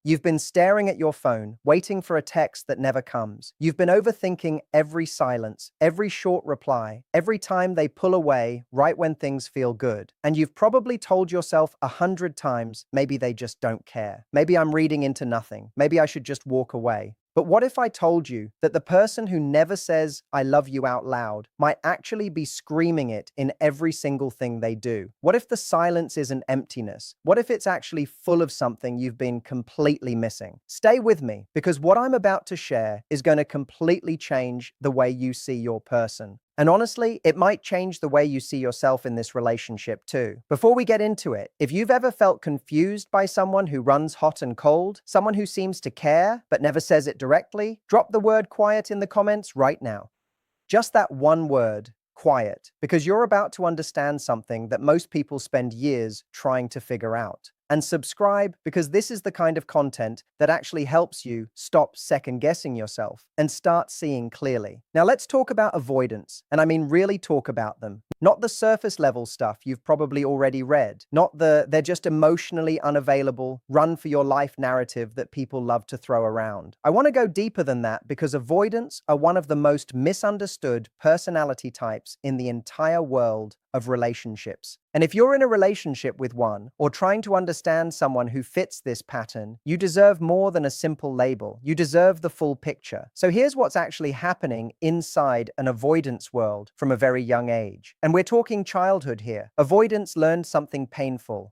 You've been staring at your phone, waiting for a text that never comes. You've been overthinking every silence, every short reply, every time they pull away right when things feel good. And you've probably told yourself 100 times, maybe they just don't care. Maybe I'm reading into nothing. Maybe I should just walk away. But what if I told you that the person who never says, I love you out loud, might actually be screaming it in every single thing they do? What if the silence isn't emptiness? What if it's actually full of something you've been completely missing? Stay with me, because what I'm about to share is going to completely change the way you see your person. And honestly, it might change the way you see yourself in this relationship too. Before we get into it, if you've ever felt confused by someone who runs hot and cold, someone who seems to care but never says it directly, drop the word quiet in the comments right now. Just that one word, quiet, because you're about to understand something that most people spend years trying to figure out. And subscribe, because this is the kind of content that actually helps you stop second-guessing yourself and start seeing clearly. Now let's talk about avoidance, and I mean really talk about them. Not the surface level stuff you've probably already read, not the they're just emotionally unavailable, run for your life narrative that people love to throw around. I want to go deeper than that, because avoidants are one of the most misunderstood personality types in the entire world of relationships. And if you're in a relationship with one, or trying to understand someone who fits this pattern, you deserve more than a simple label. You deserve the full picture. So here's what's actually happening inside an avoidance world from a very young age. And we're talking childhood here. Avoidants learned something painful.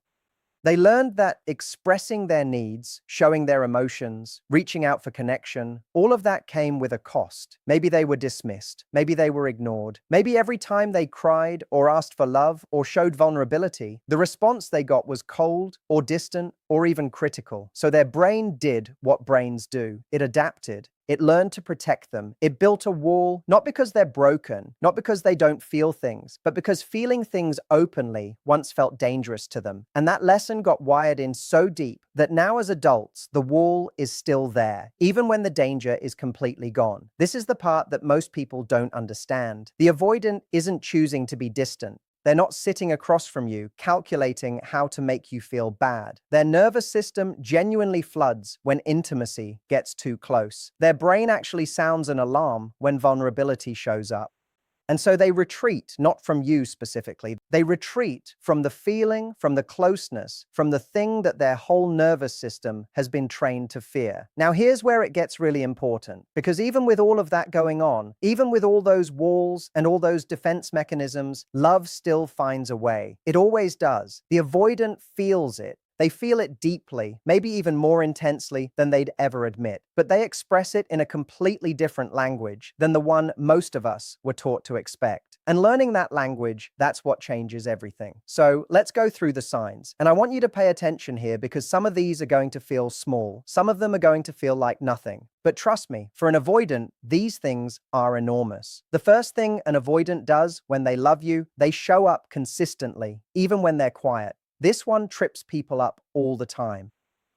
They learned that expressing their needs, showing their emotions, reaching out for connection, all of that came with a cost. Maybe they were dismissed. Maybe they were ignored. Maybe every time they cried or asked for love or showed vulnerability, the response they got was cold or distant or even critical. So their brain did what brains do. It adapted. It learned to protect them. It built a wall, not because they're broken, not because they don't feel things, but because feeling things openly once felt dangerous to them. And that lesson got wired in so deep that now as adults, the wall is still there, even when the danger is completely gone. This is the part that most people don't understand. The avoidant isn't choosing to be distant. They're not sitting across from you, calculating how to make you feel bad. Their nervous system genuinely floods when intimacy gets too close. Their brain actually sounds an alarm when vulnerability shows up. And so they retreat, not from you specifically. They retreat from the feeling, from the closeness, from the thing that their whole nervous system has been trained to fear. Now, here's where it gets really important, because even with all of that going on, even with all those walls and all those defense mechanisms, love still finds a way. It always does. The avoidant feels it. They feel it deeply, maybe even more intensely than they'd ever admit, but they express it in a completely different language than the one most of us were taught to expect. And learning that language, that's what changes everything. So let's go through the signs. And I want you to pay attention here, because some of these are going to feel small. Some of them are going to feel like nothing. But trust me, for an avoidant, these things are enormous. The first thing an avoidant does when they love you, they show up consistently, even when they're quiet. This one trips people up all the time.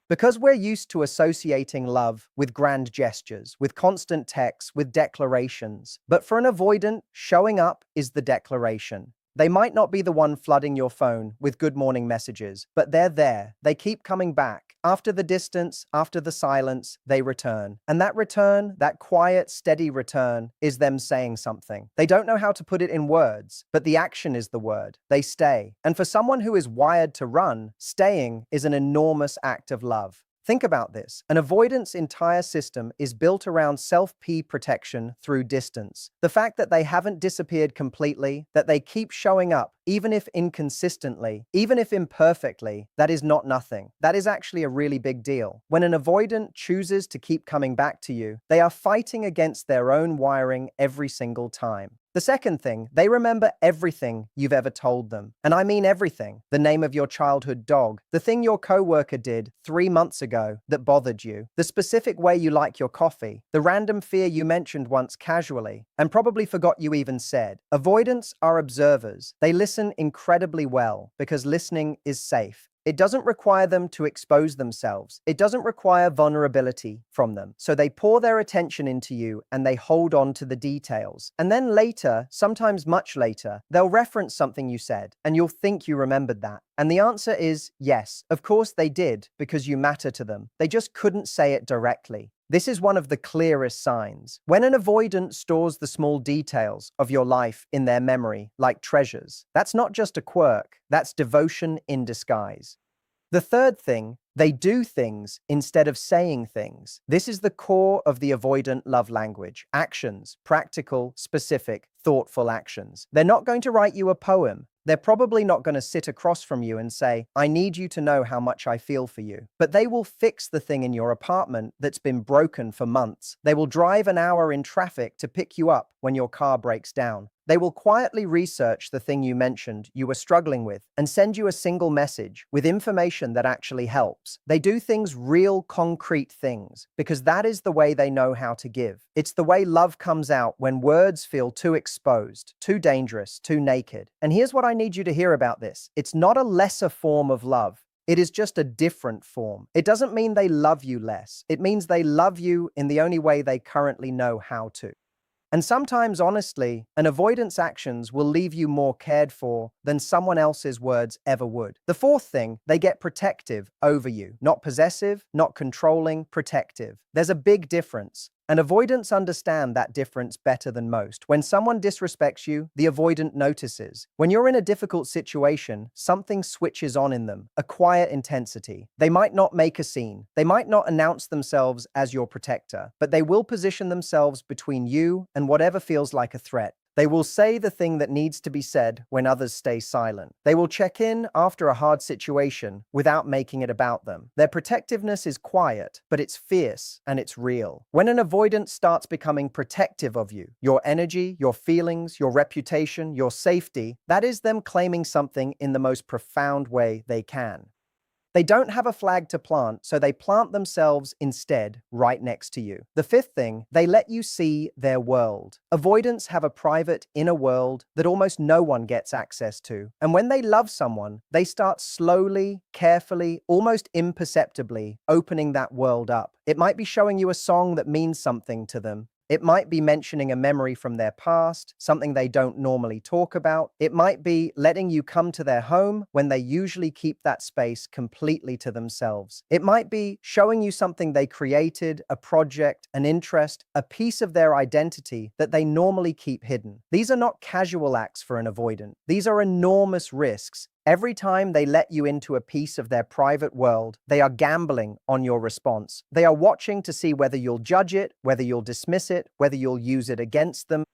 Because we're used to associating love with grand gestures, with constant texts, with declarations. But for an avoidant, showing up is the declaration. They might not be the one flooding your phone with good morning messages, but they're there. They keep coming back. After the distance, after the silence, they return. And that return, that quiet, steady return, is them saying something. They don't know how to put it in words, but the action is the word. They stay. And for someone who is wired to run, staying is an enormous act of love. Think about this. An avoidance entire system is built around self-P protection through distance. The fact that they haven't disappeared completely, that they keep showing up, even if inconsistently, even if imperfectly, that is not nothing. That is actually a really big deal. When an avoidant chooses to keep coming back to you, they are fighting against their own wiring every single time. The second thing, they remember everything you've ever told them. And I mean everything. The name of your childhood dog, the thing your coworker did 3 months ago that bothered you, the specific way you like your coffee, the random fear you mentioned once casually, and probably forgot you even said. Avoidants are observers. They listen incredibly well because listening is safe. It doesn't require them to expose themselves. It doesn't require vulnerability from them. So they pour their attention into you and they hold on to the details. And then later, sometimes much later, they'll reference something you said and you'll think you remembered that. And the answer is yes. Of course they did, because you matter to them. They just couldn't say it directly. This is one of the clearest signs. When an avoidant stores the small details of your life in their memory, like treasures, that's not just a quirk, that's devotion in disguise. The third thing, they do things instead of saying things. This is the core of the avoidant love language. Actions, practical, specific, thoughtful actions. They're not going to write you a poem. They're probably not going to sit across from you and say, I need you to know how much I feel for you. But they will fix the thing in your apartment that's been broken for months. They will drive an hour in traffic to pick you up when your car breaks down. They will quietly research the thing you mentioned you were struggling with and send you a single message with information that actually helps. They do things, real, concrete things, because that is the way they know how to give. It's the way love comes out when words feel too exposed, too dangerous, too naked. And here's what I need you to hear about this. It's not a lesser form of love. It is just a different form. It doesn't mean they love you less. It means they love you in the only way they currently know how to. And sometimes, honestly, an avoidance actions will leave you more cared for than someone else's words ever would. The fourth thing, they get protective over you. Not possessive, not controlling, protective. There's a big difference. And avoidants understand that difference better than most. When someone disrespects you, the avoidant notices. When you're in a difficult situation, something switches on in them, a quiet intensity. They might not make a scene. They might not announce themselves as your protector, but they will position themselves between you and whatever feels like a threat. They will say the thing that needs to be said when others stay silent. They will check in after a hard situation without making it about them. Their protectiveness is quiet, but it's fierce and it's real. When an avoidant starts becoming protective of you, your energy, your feelings, your reputation, your safety, that is them claiming something in the most profound way they can. They don't have a flag to plant, so they plant themselves instead right next to you. The fifth thing, they let you see their world. Avoidants have a private inner world that almost no one gets access to. And when they love someone, they start slowly, carefully, almost imperceptibly opening that world up. It might be showing you a song that means something to them. It might be mentioning a memory from their past, something they don't normally talk about. It might be letting you come to their home when they usually keep that space completely to themselves. It might be showing you something they created, a project, an interest, a piece of their identity that they normally keep hidden. These are not casual acts for an avoidant. These are enormous risks. Every time they let you into a piece of their private world, they are gambling on your response. They are watching to see whether you'll judge it, whether you'll dismiss it, whether you'll use it against them.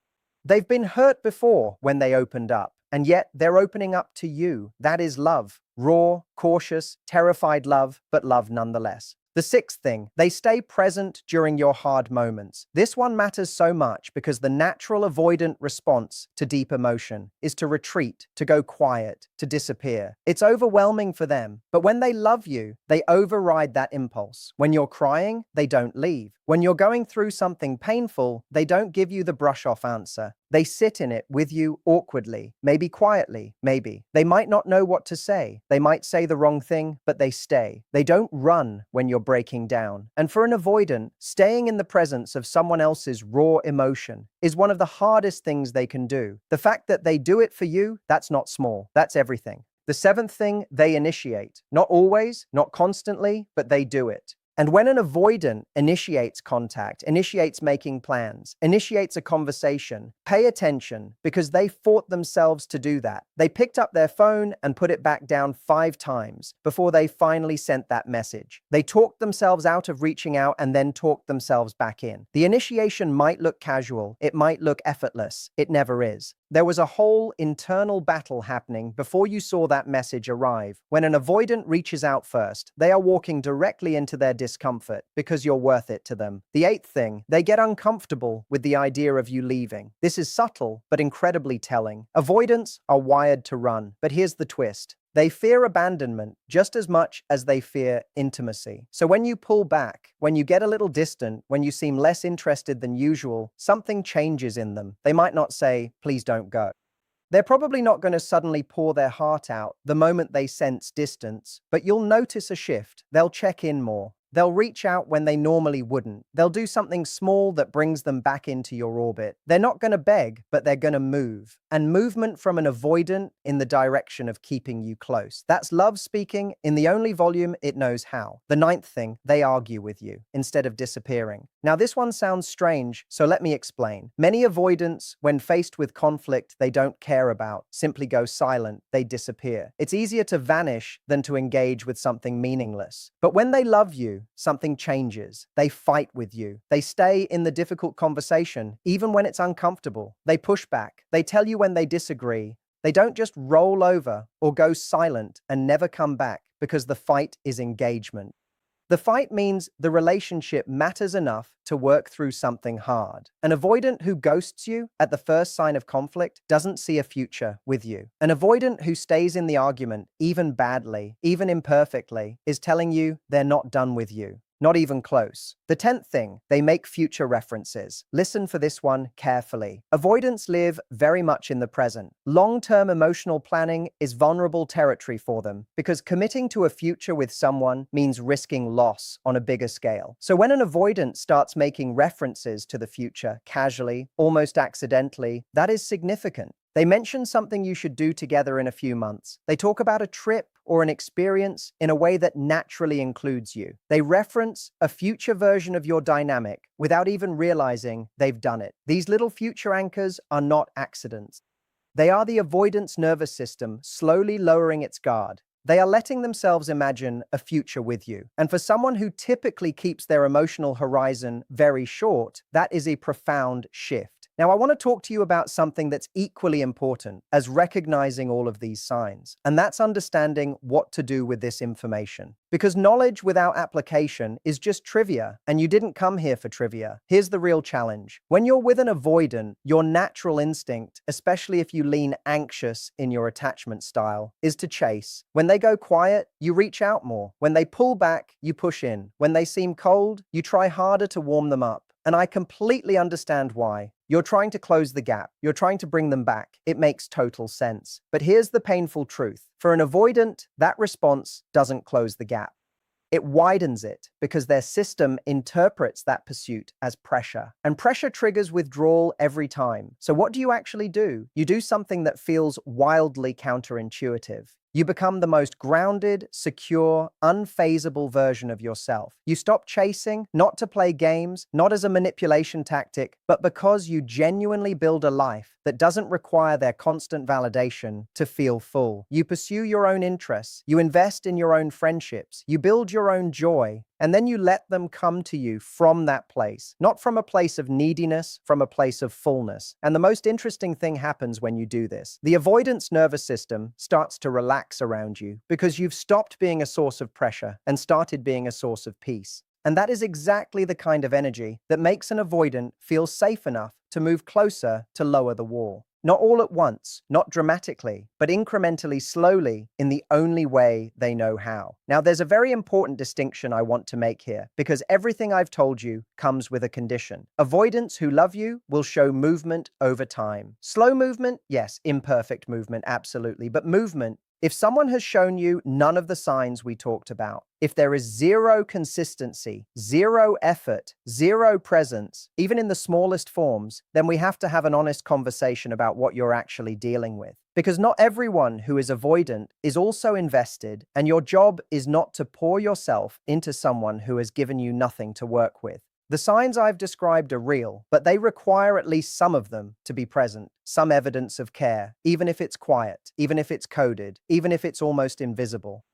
They've been hurt before when they opened up, and yet they're opening up to you. That is love. Raw, cautious, terrified love, but love nonetheless. The sixth thing, they stay present during your hard moments. This one matters so much because the natural avoidant response to deep emotion is to retreat, to go quiet, to disappear. It's overwhelming for them, but when they love you, they override that impulse. When you're crying, they don't leave. When you're going through something painful, they don't give you the brush-off answer. They sit in it with you awkwardly, maybe quietly, maybe. They might not know what to say. They might say the wrong thing, but they stay. They don't run when you're breaking down. And for an avoidant, staying in the presence of someone else's raw emotion is one of the hardest things they can do. The fact that they do it for you, that's not small. That's everything. The seventh thing, they initiate. Not always, not constantly, but they do it. And when an avoidant initiates contact, initiates making plans, initiates a conversation, pay attention because they fought themselves to do that. They picked up their phone and put it back down 5 times before they finally sent that message. They talked themselves out of reaching out and then talked themselves back in. The initiation might look casual, it might look effortless, it never is. There was a whole internal battle happening before you saw that message arrive. When an avoidant reaches out first, they are walking directly into their discomfort because you're worth it to them. The eighth thing, they get uncomfortable with the idea of you leaving. This is subtle, but incredibly telling. Avoidants are wired to run, but here's the twist. They fear abandonment just as much as they fear intimacy. So when you pull back, when you get a little distant, when you seem less interested than usual, something changes in them. They might not say, please don't go. They're probably not going to suddenly pour their heart out the moment they sense distance, but you'll notice a shift. They'll check in more. They'll reach out when they normally wouldn't. They'll do something small that brings them back into your orbit. They're not going to beg, but they're going to move. And movement from an avoidant in the direction of keeping you close. That's love speaking in the only volume it knows how. The ninth thing, they argue with you instead of disappearing. Now, this one sounds strange, so let me explain. Many avoidants, when faced with conflict they don't care about, simply go silent, they disappear. It's easier to vanish than to engage with something meaningless. But when they love you, something changes. They fight with you. They stay in the difficult conversation, even when it's uncomfortable. They push back. They tell you when they disagree. They don't just roll over or go silent and never come back because the fight is engagement. The fight means the relationship matters enough to work through something hard. An avoidant who ghosts you at the first sign of conflict doesn't see a future with you. An avoidant who stays in the argument, even badly, even imperfectly, is telling you they're not done with you. Not even close. The 10th thing, they make future references. Listen for this one carefully. Avoidants live very much in the present. Long-term emotional planning is vulnerable territory for them because committing to a future with someone means risking loss on a bigger scale. So when an avoidant starts making references to the future casually, almost accidentally, that is significant. They mention something you should do together in a few months. They talk about a trip or an experience in a way that naturally includes you. They reference a future version of your dynamic without even realizing they've done it. These little future anchors are not accidents. They are the avoidance nervous system slowly lowering its guard. They are letting themselves imagine a future with you. And for someone who typically keeps their emotional horizon very short, that is a profound shift. Now, I want to talk to you about something that's equally important as recognizing all of these signs, and that's understanding what to do with this information. Because knowledge without application is just trivia, and you didn't come here for trivia. Here's the real challenge. When you're with an avoidant, your natural instinct, especially if you lean anxious in your attachment style, is to chase. When they go quiet, you reach out more. When they pull back, you push in. When they seem cold, you try harder to warm them up. And I completely understand why. You're trying to close the gap. You're trying to bring them back. It makes total sense. But here's the painful truth. For an avoidant, that response doesn't close the gap. It widens it because their system interprets that pursuit as pressure. And pressure triggers withdrawal every time. So what do you actually do? You do something that feels wildly counterintuitive. You become the most grounded, secure, unfazable version of yourself. You stop chasing, not to play games, not as a manipulation tactic, but because you genuinely build a life that doesn't require their constant validation to feel full. You pursue your own interests, you invest in your own friendships, you build your own joy, and then you let them come to you from that place, not from a place of neediness, from a place of fullness. And the most interesting thing happens when you do this. The avoidance nervous system starts to relax around you because you've stopped being a source of pressure and started being a source of peace. And that is exactly the kind of energy that makes an avoidant feel safe enough to move closer to lower the wall. Not all at once, not dramatically, but incrementally, slowly, in the only way they know how. Now, there's a very important distinction I want to make here, because everything I've told you comes with a condition. Avoidants who love you will show movement over time. Slow movement, yes, imperfect movement, absolutely, but movement. If someone has shown you none of the signs we talked about, if there is zero consistency, zero effort, zero presence, even in the smallest forms, then we have to have an honest conversation about what you're actually dealing with. Because not everyone who is avoidant is also invested, and your job is not to pour yourself into someone who has given you nothing to work with. The signs I've described are real, but they require at least some of them to be present, some evidence of care, even if it's quiet, even if it's coded, even if it's almost invisible.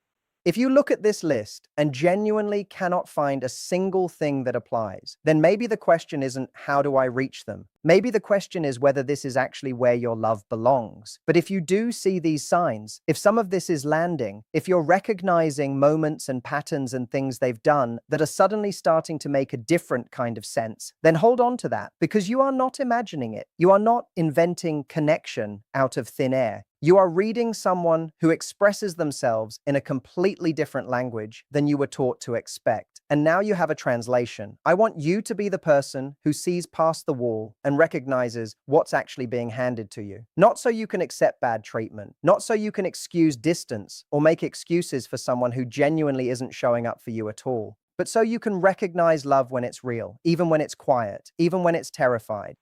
If you look at this list and genuinely cannot find a single thing that applies, then maybe the question isn't how do I reach them? Maybe the question is whether this is actually where your love belongs. But if you do see these signs, if some of this is landing, if you're recognizing moments and patterns and things they've done that are suddenly starting to make a different kind of sense, then hold on to that because you are not imagining it. You are not inventing connection out of thin air. You are reading someone who expresses themselves in a completely different language than you were taught to expect. And now you have a translation. I want you to be the person who sees past the wall and recognizes what's actually being handed to you. Not so you can accept bad treatment, not so you can excuse distance or make excuses for someone who genuinely isn't showing up for you at all, but so you can recognize love when it's real, even when it's quiet, even when it's terrified.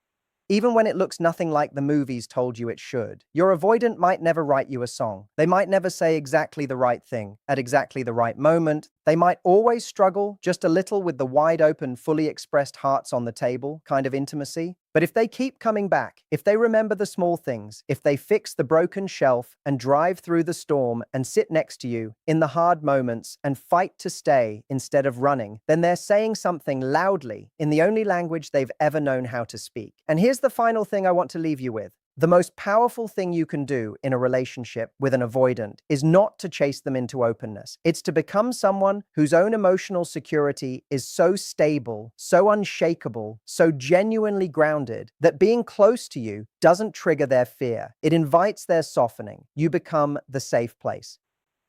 Even when it looks nothing like the movies told you it should. Your avoidant might never write you a song. They might never say exactly the right thing at exactly the right moment. They might always struggle just a little with the wide open, fully expressed hearts on the table kind of intimacy. But if they keep coming back, if they remember the small things, if they fix the broken shelf and drive through the storm and sit next to you in the hard moments and fight to stay instead of running, then they're saying something loudly in the only language they've ever known how to speak. And here's the final thing I want to leave you with. The most powerful thing you can do in a relationship with an avoidant is not to chase them into openness. It's to become someone whose own emotional security is so stable, so unshakable, so genuinely grounded that being close to you doesn't trigger their fear. It invites their softening. You become the safe place.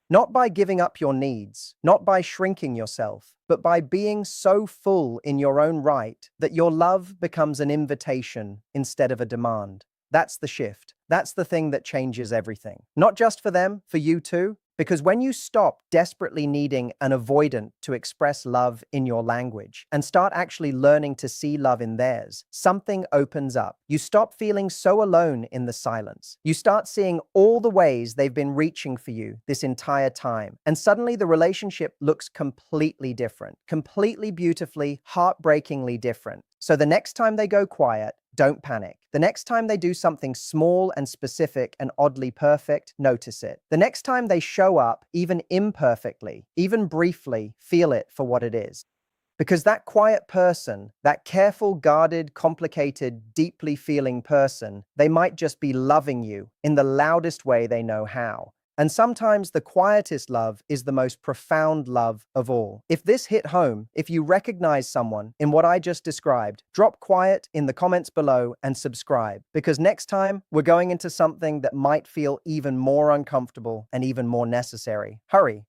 Not by giving up your needs, not by shrinking yourself, but by being so full in your own right that your love becomes an invitation instead of a demand. That's the shift. That's the thing that changes everything. Not just for them, for you too. Because when you stop desperately needing an avoidant to express love in your language and start actually learning to see love in theirs, something opens up. You stop feeling so alone in the silence. You start seeing all the ways they've been reaching for you this entire time. And suddenly the relationship looks completely different, completely beautifully, heartbreakingly different. So the next time they go quiet, don't panic. The next time they do something small and specific and oddly perfect, notice it. The next time they show up, even imperfectly, even briefly, feel it for what it is. Because that quiet person, that careful, guarded, complicated, deeply feeling person, they might just be loving you in the loudest way they know how. And sometimes the quietest love is the most profound love of all. If this hit home, if you recognize someone in what I just described, drop quiet in the comments below and subscribe. Because next time, we're going into something that might feel even more uncomfortable and even more necessary. Hurry!